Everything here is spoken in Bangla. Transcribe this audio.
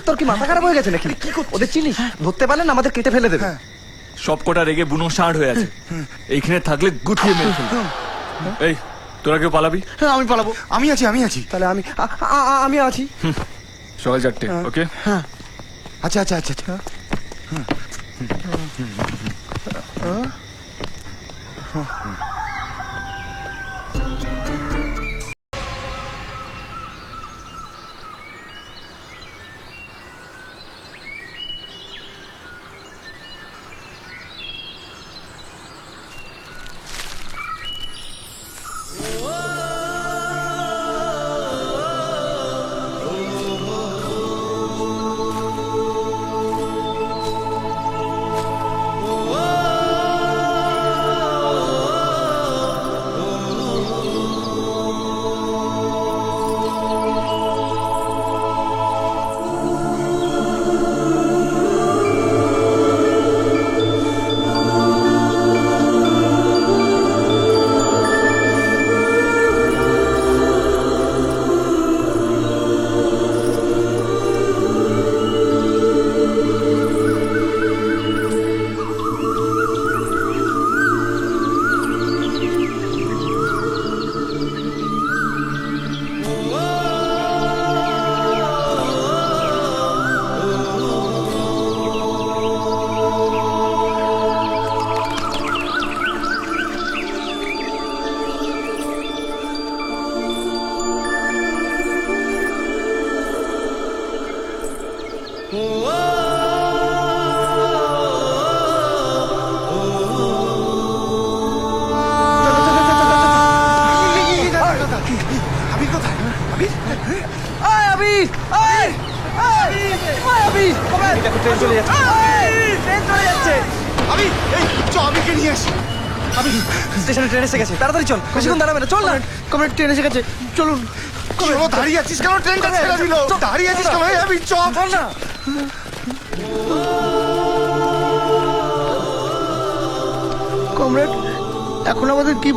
তোর কি মাথা খারাপ হয়ে গেছে নাকি? ওদের চিনিস? ধরতে পারলে না আমাদের কেটে ফেলে দেবে। সব কটা রেগে বুনো ষাঁড় হয়ে আছে, এইখানে থাকলে গুটিয়ে মেরে ফেলবে। এই তোরা কেউ পালাবি? হ্যাঁ আমি পালাবো, আমি আছি। তাহলে আমি আছি। সকাল 4টে, ওকে? আচ্ছা। আবির কোথায়? আবির ট্রেন চলে যাচ্ছে। আবির, এই চ আবিরকে নিয়ে আসি। স্টেশনে ট্রেন এসে গেছে, তাড়াতাড়ি চল, বেশিক্ষণ দাঁড়াবে না, চল না। কমরেড ট্রেন এসে গেছে, চলুন। চলো, দাঁড়িয়ে আছিস কেন? ট্রেনটা ছেড়ে দিল। দাঁড়িয়ে আছিস কেন? এই আবির চ। চল না। কমরেড, এখন আমাদের কি